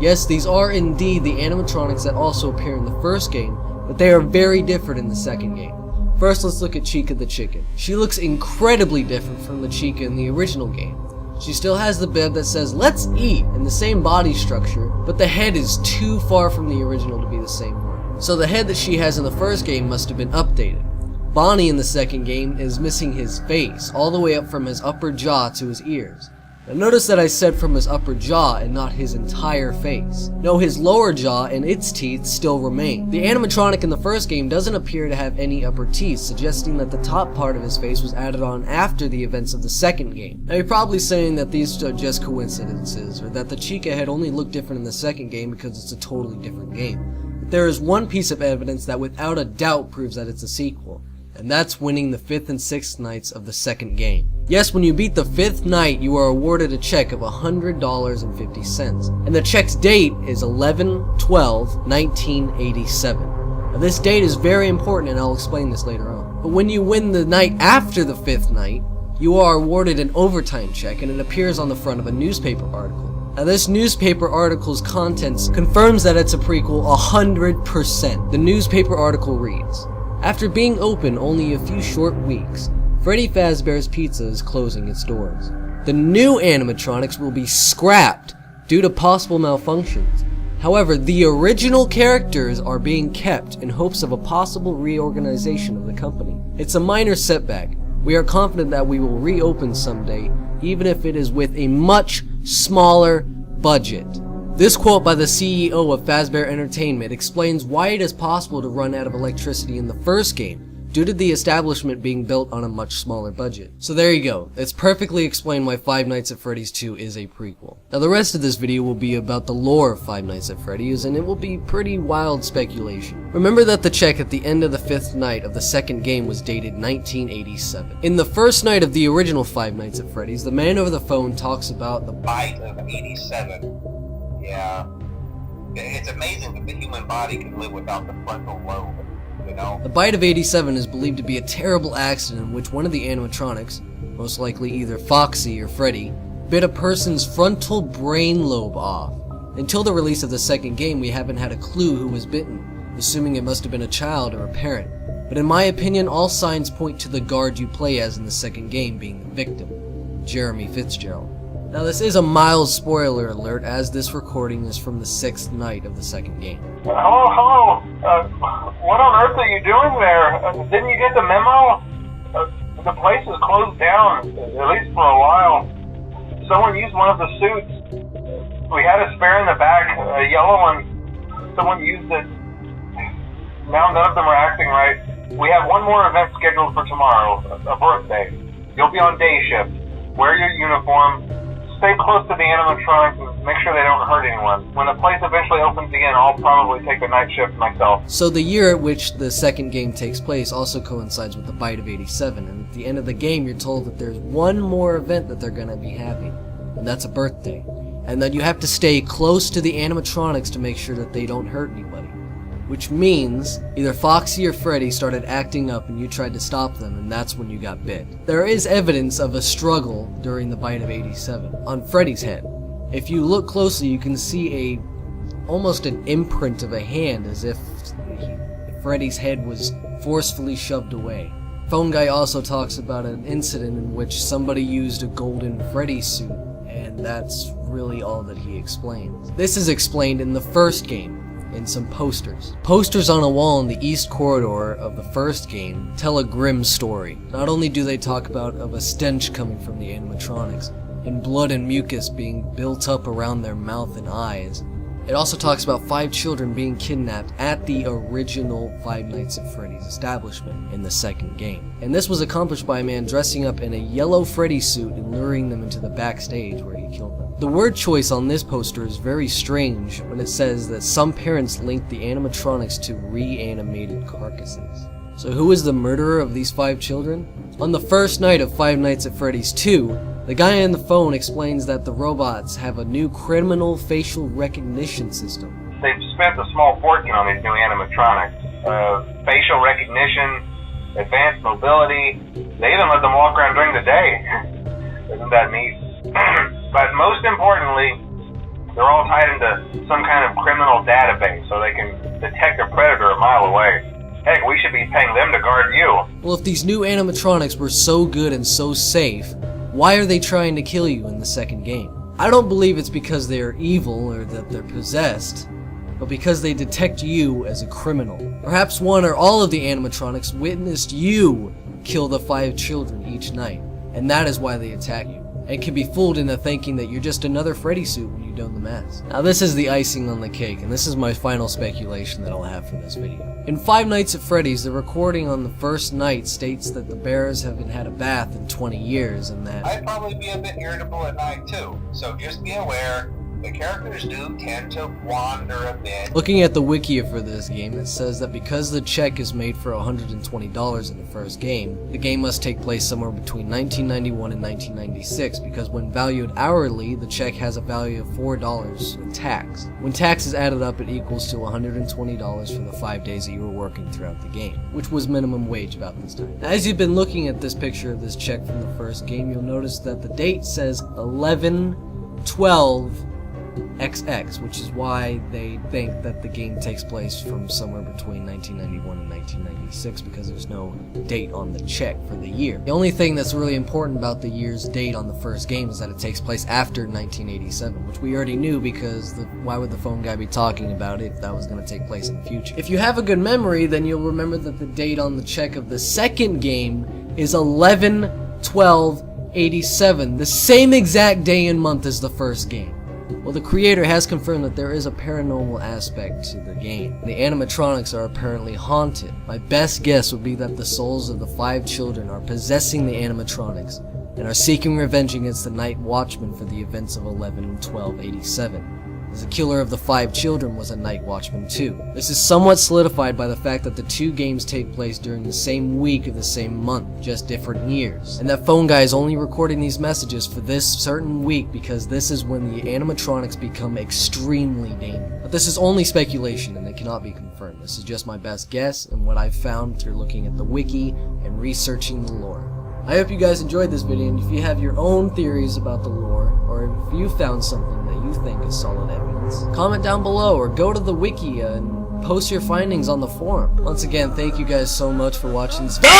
Yes, these are indeed the animatronics that also appear in the first game, but they are very different in the second game. First, let's look at Chica the chicken. She looks incredibly different from the Chica in the original game. She still has the bib that says, "Let's eat," and the same body structure, but the head is too far from the original to be the same one. So the head that she has in the first game must have been updated. Bonnie in the second game is missing his face, all the way up from his upper jaw to his ears. Now notice that I said from his upper jaw and not his entire face. No, his lower jaw and its teeth still remain. The animatronic in the first game doesn't appear to have any upper teeth, suggesting that the top part of his face was added on after the events of the second game. Now you're probably saying that these are just coincidences, or that the Chica head only looked different in the second game because it's a totally different game. But there is one piece of evidence that without a doubt proves that it's a sequel. And that's winning the 5th and 6th nights of the second game. Yes, when you beat the 5th night, you are awarded a check of $100.50. And the check's date is 11/12/1987. Now this date is very important, and I'll explain this later on. But when you win the night after the 5th night, you are awarded an overtime check, and it appears on the front of a newspaper article. Now this newspaper article's contents confirms that it's a prequel 100%. The newspaper article reads, "After being open only a few short weeks, Freddy Fazbear's Pizza is closing its doors. The new animatronics will be scrapped due to possible malfunctions. However, the original characters are being kept in hopes of a possible reorganization of the company. It's a minor setback. We are confident that we will reopen someday, even if it is with a much smaller budget." This quote by the CEO of Fazbear Entertainment explains why it is possible to run out of electricity in the first game, due to the establishment being built on a much smaller budget. So there you go. It's perfectly explained why Five Nights at Freddy's 2 is a prequel. Now the rest of this video will be about the lore of Five Nights at Freddy's, and it will be pretty wild speculation. Remember that the check at the end of the 5th night of the second game was dated 1987. In the first night of the original Five Nights at Freddy's, the man over the phone talks about the bite of 87. Yeah. It's amazing that the human body can live without the frontal lobe, you know? The bite of 87 is believed to be a terrible accident in which one of the animatronics, most likely either Foxy or Freddy, bit a person's frontal brain lobe off. Until the release of the second game, we haven't had a clue who was bitten, assuming it must have been a child or a parent. But in my opinion, all signs point to the guard you play as in the second game being the victim, Jeremy Fitzgerald. Now this is a mild spoiler alert, as this recording is from the 6th night of the second game. Hello. What on earth are you doing there? Didn't you get the memo? The place is closed down, at least for a while. Someone used one of the suits. We had a spare in the back, a yellow one. Someone used it. Now none of them are acting right. We have one more event scheduled for tomorrow, a birthday. You'll be on day shift. Wear your uniform. Stay close to the animatronics and make sure they don't hurt anyone. When the place eventually opens again, I'll probably take a night shift myself. So the year at which the second game takes place also coincides with the bite of 87, and at the end of the game you're told that there's one more event that they're gonna be having, and that's a birthday. And that you have to stay close to the animatronics to make sure that they don't hurt anybody. Which means either Foxy or Freddy started acting up and you tried to stop them, and that's when you got bit. There is evidence of a struggle during the bite of 87 on Freddy's head. If you look closely, you can see almost an imprint of a hand, as if Freddy's head was forcefully shoved away. Phone Guy also talks about an incident in which somebody used a golden Freddy suit, and that's really all that he explains. This is explained in the first game, in some posters. Posters on a wall in the east corridor of the first game tell a grim story. Not only do they talk about a stench coming from the animatronics, and blood and mucus being built up around their mouth and eyes, it also talks about 5 children being kidnapped at the original Five Nights at Freddy's establishment in the second game. And this was accomplished by a man dressing up in a yellow Freddy suit and luring them into the backstage where he killed them. The word choice on this poster is very strange when it says that some parents linked the animatronics to reanimated carcasses. So who is the murderer of these 5 children? On the first night of Five Nights at Freddy's 2, the guy on the phone explains that the robots have a new criminal facial recognition system. They've spent a small fortune on these new animatronics. Facial recognition, advanced mobility. They even let them walk around during the day. Isn't that neat? But most importantly, They're all tied into some kind of criminal database so they can detect a predator a mile away. Heck, we should be paying them to guard you. Well, if these new animatronics were so good and so safe, why are they trying to kill you in the second game? I don't believe it's because they are evil or that they're possessed, but because they detect you as a criminal. Perhaps one or all of the animatronics witnessed you kill the 5 children each night, and that is why they attack you, and can be fooled into thinking that you're just another Freddy suit when you don the mask. Now this is the icing on the cake, and this is my final speculation that I'll have for this video. In Five Nights at Freddy's, the recording on the first night states that the bears haven't had a bath in 20 years, and that I'd probably be a bit irritable at night too, so just be aware. The characters do tend to wander a bit. Looking at the wiki for this game, it says that because the check is made for $120 in the first game, the game must take place somewhere between 1991 and 1996, because when valued hourly, the check has a value of $4 with tax. When tax is added up, it equals to $120 for the 5 days that you were working throughout the game, which was minimum wage about this time. As you've been looking at this picture of this check from the first game, you'll notice that the date says 11/12 XX, which is why they think that the game takes place from somewhere between 1991 and 1996, because there's no date on the check for the year. The only thing that's really important about the year's date on the first game is that it takes place after 1987, which we already knew, because why would the phone guy be talking about it if that was going to take place in the future? If you have a good memory, then you'll remember that the date on the check of the second game is 11/12/87, the same exact day and month as the first game. Well, the creator has confirmed that there is a paranormal aspect to the game. The animatronics are apparently haunted. My best guess would be that the souls of the 5 children are possessing the animatronics and are seeking revenge against the Night Watchman for the events of 11/12/87. As the killer of the 5 children was a Night Watchman too. This is somewhat solidified by the fact that the 2 games take place during the same week of the same month, just different years. And that phone guy is only recording these messages for this certain week because this is when the animatronics become extremely dangerous. But this is only speculation and it cannot be confirmed. This is just my best guess and what I've found through looking at the wiki and researching the lore. I hope you guys enjoyed this video, and if you have your own theories about the lore, or if you found something that you think is solid evidence, comment down below or go to the wiki and post your findings on the forum. Once again, thank you guys so much for watching this video.